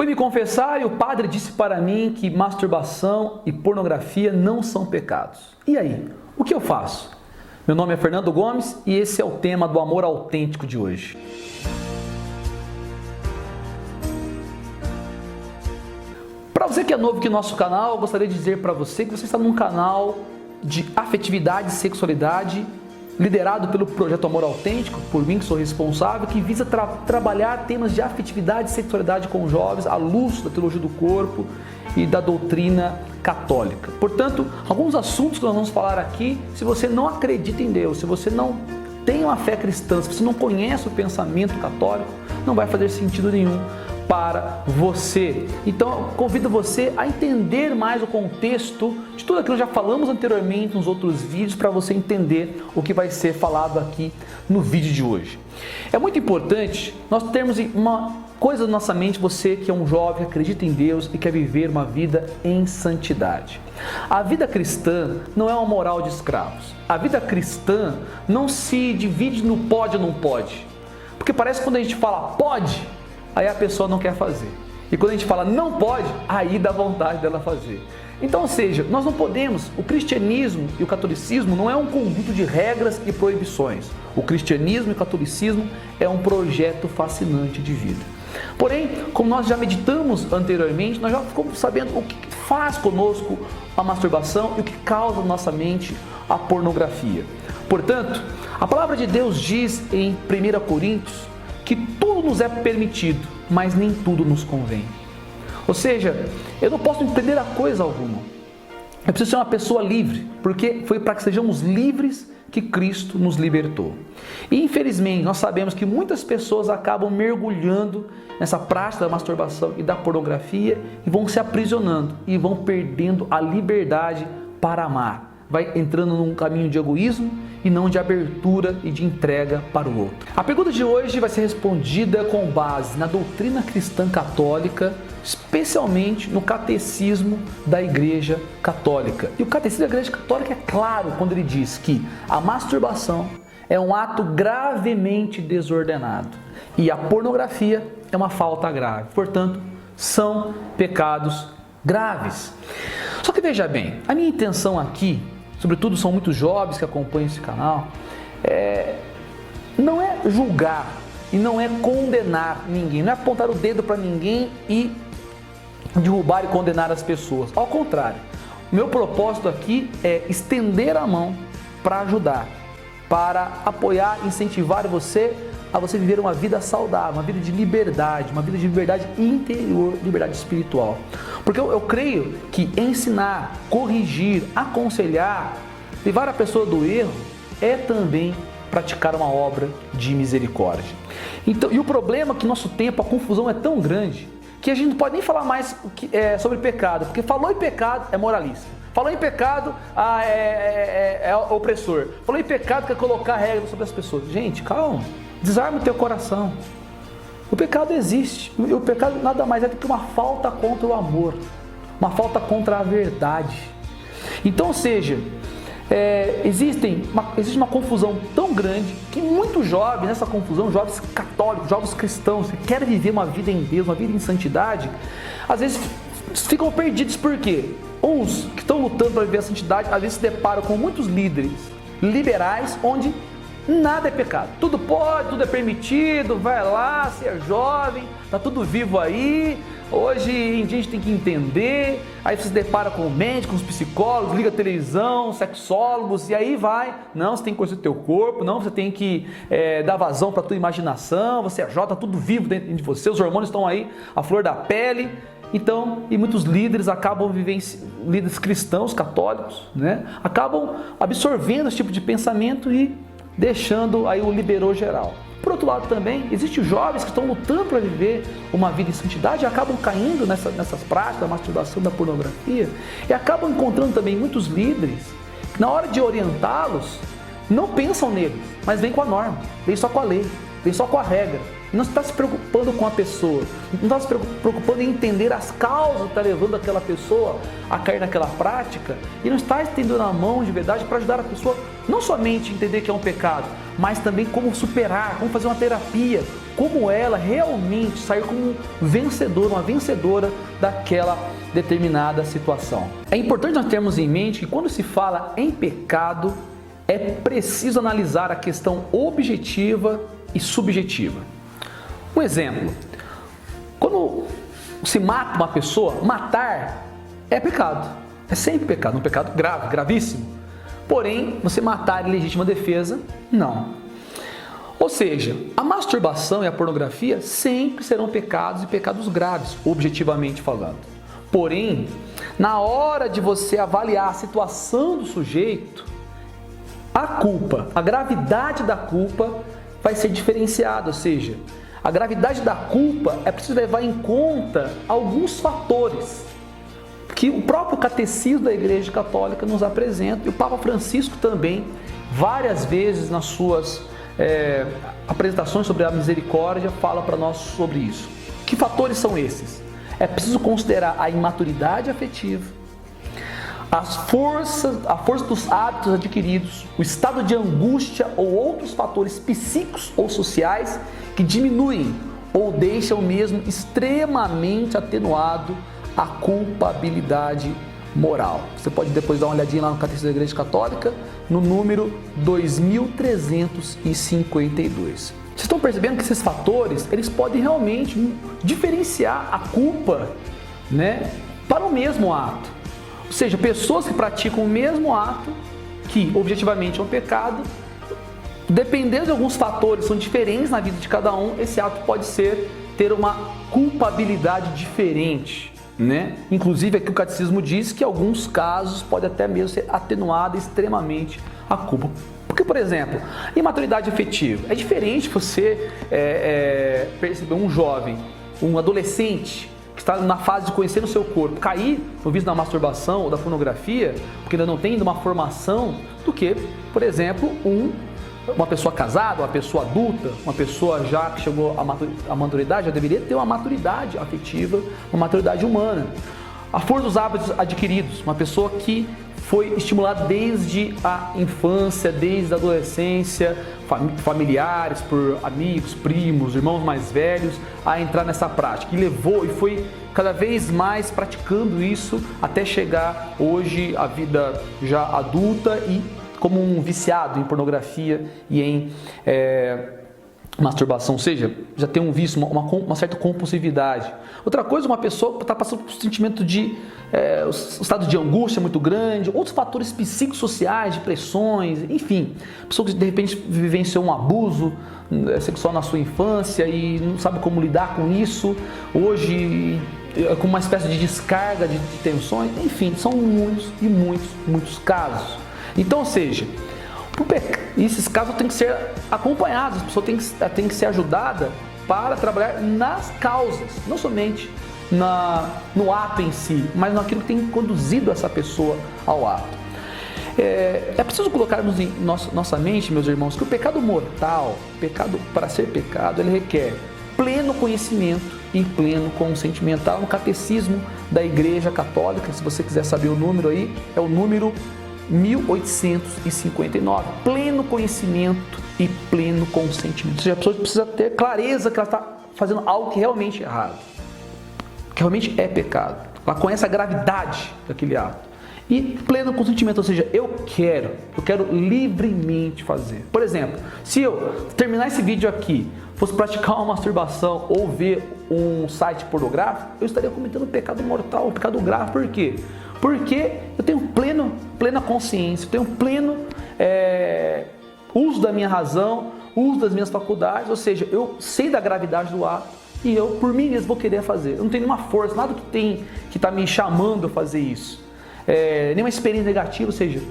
Fui me confessar e o padre disse para mim que masturbação e pornografia não são pecados. E aí, o que eu faço? Meu nome é Fernando Gomes e esse é o tema do Amor Autêntico de hoje. Para você que é novo aqui no nosso canal, eu gostaria de dizer para você que você está num canal de afetividade e sexualidade, liderado pelo Projeto Amor Autêntico, por mim que sou responsável, que visa trabalhar temas de afetividade e sexualidade com jovens à luz da teologia do corpo e da doutrina católica. Portanto, alguns assuntos que nós vamos falar aqui, se você não acredita em Deus, se você não tem uma fé cristã, se você não conhece o pensamento católico, não vai fazer sentido nenhum para você. Então, eu convido você a entender mais o contexto de tudo aquilo que já falamos anteriormente nos outros vídeos, para você entender o que vai ser falado aqui no vídeo de hoje. É muito importante nós termos uma coisa na nossa mente, você que é um jovem, acredita em Deus e quer viver uma vida em santidade. A vida cristã não é uma moral de escravos. A vida cristã não se divide no pode ou não pode. Porque parece que quando a gente fala pode, aí a pessoa não quer fazer. E quando a gente fala não pode, aí dá vontade dela fazer. Então, ou seja, nós não podemos, o cristianismo e o catolicismo não é um conjunto de regras e proibições. O cristianismo e o catolicismo é um projeto fascinante de vida. Porém, como nós já meditamos anteriormente, nós já ficamos sabendo o que faz conosco a masturbação e o que causa na nossa mente a pornografia. Portanto, a palavra de Deus diz em 1 Coríntios que tudo nos é permitido, mas nem tudo nos convém. Ou seja, eu não posso empreender a coisa alguma. Eu preciso ser uma pessoa livre, porque foi para que sejamos livres que Cristo nos libertou. E infelizmente, nós sabemos que muitas pessoas acabam mergulhando nessa prática da masturbação e da pornografia e vão se aprisionando e vão perdendo a liberdade para amar. Vai entrando num caminho de egoísmo e não de abertura e de entrega para o outro. A pergunta de hoje vai ser respondida com base na doutrina cristã católica, especialmente no catecismo da Igreja Católica. E o catecismo da Igreja Católica é claro quando ele diz que a masturbação é um ato gravemente desordenado e a pornografia é uma falta grave. Portanto, são pecados graves. Só que veja bem, a minha intenção aqui, sobretudo são muitos jovens que acompanham esse canal, não é julgar e não é condenar ninguém, não é apontar o dedo para ninguém e derrubar e condenar as pessoas. Ao contrário, o meu propósito aqui é estender a mão para ajudar, para apoiar, incentivar você a você viver uma vida saudável, uma vida de liberdade interior, liberdade espiritual. Porque eu creio que ensinar, corrigir, aconselhar, levar a pessoa do erro é também praticar uma obra de misericórdia. Então, e o problema é que no nosso tempo a confusão é tão grande que a gente não pode nem falar mais sobre pecado, porque falou em pecado é moralista. Falou em pecado, é opressor. Falou em pecado, quer colocar regras sobre as pessoas. Gente, calma. Desarma o teu coração. O pecado existe. O pecado nada mais é do que uma falta contra o amor. Uma falta contra a verdade. Então, ou seja, existe uma confusão tão grande que muitos jovens, nessa confusão, jovens católicos, jovens cristãos, que querem viver uma vida em Deus, uma vida em santidade, às vezes ficam perdidos. Por quê? Uns que estão lutando para viver a santidade, às vezes se deparam com muitos líderes liberais, onde nada é pecado, tudo pode, tudo é permitido, vai lá, você é jovem, tá tudo vivo aí, hoje em dia a gente tem que entender, aí você se depara com médicos, psicólogos, liga a televisão, sexólogos, e aí vai, não, você tem que conhecer o teu corpo, não, você tem que dar vazão para tua imaginação, você é jovem, tá tudo vivo dentro de você, os hormônios estão aí, a flor da pele. Então, e muitos líderes acabam líderes cristãos, católicos, né, acabam absorvendo esse tipo de pensamento e deixando aí o liberou geral. Por outro lado também, existem jovens que estão lutando para viver uma vida em santidade e acabam caindo nessas práticas da masturbação, da pornografia, e acabam encontrando também muitos líderes que na hora de orientá-los, não pensam neles, mas vêm com a norma, vêm só com a lei, vêm só com a regra. não está se preocupando com a pessoa, não está se preocupando em entender as causas que está levando aquela pessoa a cair naquela prática, e não está estendendo a mão de verdade para ajudar a pessoa não somente a entender que é um pecado, mas também como superar, como fazer uma terapia, como ela realmente sair como um vencedor, uma vencedora daquela determinada situação. É importante nós termos em mente que quando se fala em pecado, é preciso analisar a questão objetiva e subjetiva. Um exemplo, quando se mata uma pessoa, matar é pecado, é sempre pecado, um pecado grave, gravíssimo. Porém, você matar em legítima defesa, não. Ou seja, a masturbação e a pornografia sempre serão pecados e pecados graves, objetivamente falando. Porém, na hora de você avaliar a situação do sujeito, a culpa, a gravidade da culpa vai ser diferenciada, ou seja, a gravidade da culpa é preciso levar em conta alguns fatores que o próprio Catecismo da Igreja Católica nos apresenta, e o Papa Francisco também, várias vezes nas suas apresentações sobre a misericórdia, fala para nós sobre isso. Que fatores são esses? É preciso considerar a imaturidade afetiva, a força dos hábitos adquiridos, o estado de angústia ou outros fatores psíquicos ou sociais que diminuem ou deixam mesmo extremamente atenuado a culpabilidade moral. Você pode depois dar uma olhadinha lá no Catecismo da Igreja Católica, no número 2352. Vocês estão percebendo que esses fatores, eles podem realmente diferenciar a culpa, né, para o mesmo ato. Ou seja, pessoas que praticam o mesmo ato, que objetivamente é um pecado, dependendo de alguns fatores, são diferentes na vida de cada um, esse ato pode ter uma culpabilidade diferente, né? Inclusive aqui o Catecismo diz que em alguns casos pode até mesmo ser atenuada extremamente a culpa. Porque, por exemplo, imaturidade afetiva. É diferente você perceber um jovem, um adolescente, que está na fase de conhecer o seu corpo, cair no vício da masturbação ou da pornografia, porque ainda não tem uma formação, do que, por exemplo, uma pessoa casada, uma pessoa adulta, uma pessoa já que chegou à maturidade, já deveria ter uma maturidade afetiva, uma maturidade humana. A força dos hábitos adquiridos, uma pessoa que foi estimulada desde a infância, desde a adolescência, familiares, por amigos, primos, irmãos mais velhos, a entrar nessa prática. E levou e foi cada vez mais praticando isso até chegar hoje à vida já adulta e como um viciado em pornografia e em masturbação, ou seja, já tem um vício, uma certa compulsividade. Outra coisa, uma pessoa está passando por um sentimento de um estado de angústia muito grande, outros fatores psicossociais, depressões, enfim, pessoa que de repente vivenciou um abuso sexual na sua infância e não sabe como lidar com isso, hoje com uma espécie de descarga de tensões, enfim, são muitos e muitos casos. Então, ou seja, esses casos têm que ser acompanhados, a pessoa tem que ser ajudada para trabalhar nas causas, não somente no ato em si, mas naquilo que tem conduzido essa pessoa ao ato. É preciso colocarmos em nossa mente, meus irmãos, que o pecado mortal, para ser pecado, ele requer pleno conhecimento e pleno consentimento. Está no Catecismo da Igreja Católica, se você quiser saber o número aí, é o número 1859, pleno conhecimento e pleno consentimento. Ou seja, a pessoa precisa ter clareza que ela está fazendo algo que realmente é errado, que realmente é pecado. Ela conhece a gravidade daquele ato. E pleno consentimento, ou seja, eu quero livremente fazer. Por exemplo, se eu terminar esse vídeo aqui, fosse praticar uma masturbação ou ver um site pornográfico, eu estaria cometendo um pecado mortal, um pecado grave. Por quê? Porque eu tenho plena consciência, eu tenho pleno uso da minha razão, uso das minhas faculdades, ou seja, eu sei da gravidade do ato e eu, por mim mesmo, vou querer fazer. Eu não tenho nenhuma força, nada que está me chamando a fazer isso, nenhuma experiência negativa, ou seja,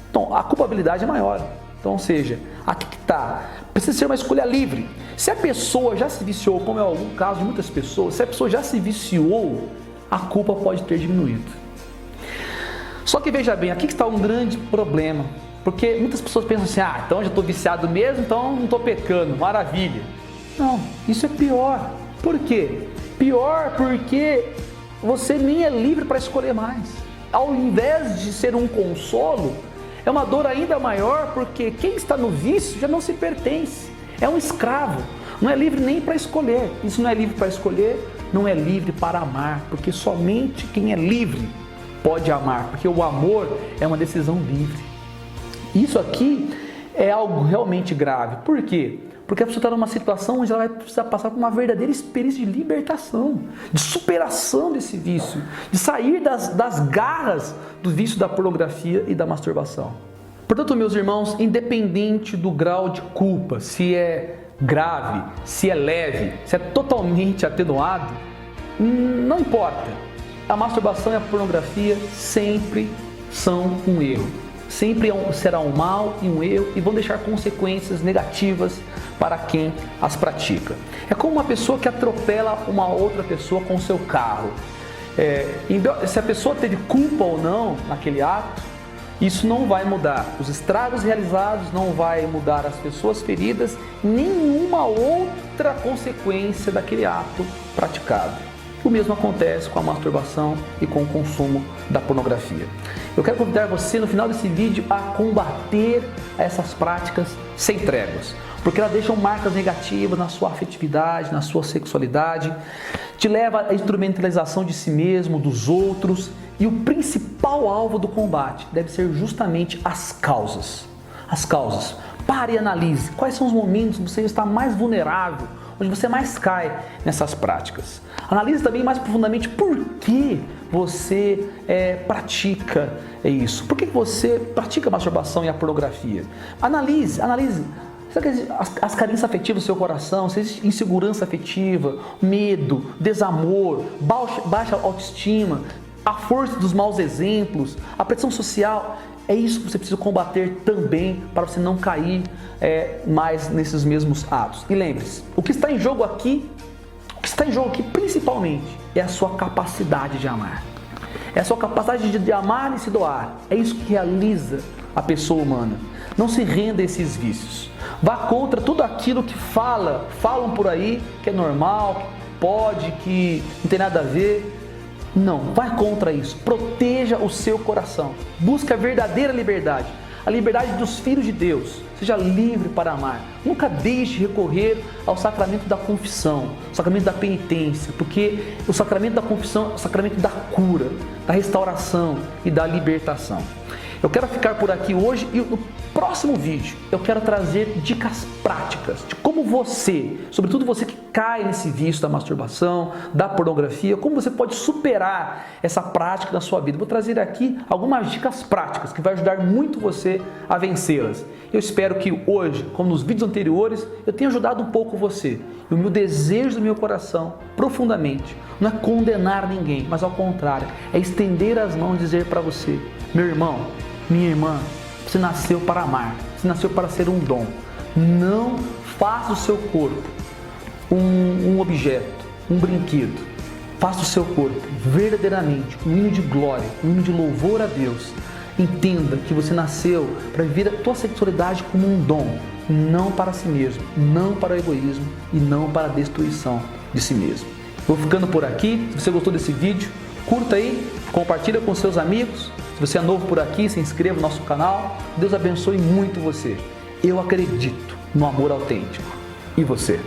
então a culpabilidade é maior. Então, ou seja, aqui que está, precisa ser uma escolha livre. Se a pessoa já se viciou, como é algum caso de muitas pessoas, se a pessoa já se viciou, a culpa pode ter diminuído. Só que veja bem, aqui que está um grande problema, porque muitas pessoas pensam assim, então eu já estou viciado mesmo, então não estou pecando, maravilha. Não, isso é pior. Por quê? Pior porque você nem é livre para escolher mais. Ao invés de ser um consolo, é uma dor ainda maior, porque quem está no vício já não se pertence. É um escravo. Não é livre nem para escolher. Isso não é livre para escolher, não é livre para amar, porque somente quem é livre pode amar, porque o amor é uma decisão livre. Isso aqui é algo realmente grave. Por quê? Porque a pessoa está numa situação onde ela vai precisar passar por uma verdadeira experiência de libertação, de superação desse vício, de sair das garras do vício da pornografia e da masturbação. Portanto, meus irmãos, independente do grau de culpa, se é grave, se é leve, se é totalmente atenuado, não importa. A masturbação e a pornografia sempre são um erro. Sempre será um mal e um erro e vão deixar consequências negativas para quem as pratica. É como uma pessoa que atropela uma outra pessoa com seu carro. Se a pessoa teve culpa ou não naquele ato, isso não vai mudar. Os estragos realizados não vai mudar as pessoas feridas, nenhuma outra consequência daquele ato praticado. O mesmo acontece com a masturbação e com o consumo da pornografia. Eu quero convidar você no final desse vídeo a combater essas práticas sem tréguas, porque elas deixam marcas negativas na sua afetividade, na sua sexualidade, te leva à instrumentalização de si mesmo, dos outros, e o principal alvo do combate deve ser justamente as causas. As causas. Pare e analise quais são os momentos que você está mais vulnerável, onde você mais cai nessas práticas. Analise também mais profundamente por que você pratica isso. Por que você pratica a masturbação e a pornografia? Analise. Será que as carências afetivas do seu coração, se existe insegurança afetiva, medo, desamor, baixa autoestima, a força dos maus exemplos, a pressão social? É isso que você precisa combater também para você não cair mais nesses mesmos atos. E lembre-se, o que está em jogo aqui principalmente é a sua capacidade de amar. É a sua capacidade de amar e se doar. É isso que realiza a pessoa humana. Não se renda a esses vícios. Vá contra tudo aquilo que falam por aí, que é normal, que pode, que não tem nada a ver. Não, vai contra isso. Proteja o seu coração. Busque a verdadeira liberdade. A liberdade dos filhos de Deus. Seja livre para amar. Nunca deixe de recorrer ao sacramento da confissão, o sacramento da penitência, porque o sacramento da confissão é o sacramento da cura, da restauração e da libertação. Eu quero ficar por aqui hoje e no próximo vídeo eu quero trazer dicas práticas de como você, sobretudo você que cai nesse vício da masturbação, da pornografia, como você pode superar essa prática na sua vida. Vou trazer aqui algumas dicas práticas que vai ajudar muito você a vencê-las. Eu espero que hoje, como nos vídeos anteriores, eu tenha ajudado um pouco você. E o meu desejo do meu coração, profundamente, não é condenar ninguém, mas ao contrário, é estender as mãos e dizer para você: meu irmão, minha irmã, você nasceu para amar, você nasceu para ser um dom. Não faça o seu corpo um objeto, um brinquedo. Faça o seu corpo verdadeiramente um hino de glória, um hino de louvor a Deus. Entenda que você nasceu para viver a tua sexualidade como um dom, não para si mesmo, não para o egoísmo e não para a destruição de si mesmo. Vou ficando por aqui. Se você gostou desse vídeo, curta aí, compartilha com seus amigos. Se você é novo por aqui, se inscreva no nosso canal. Deus abençoe muito você. Eu acredito no amor autêntico. E você?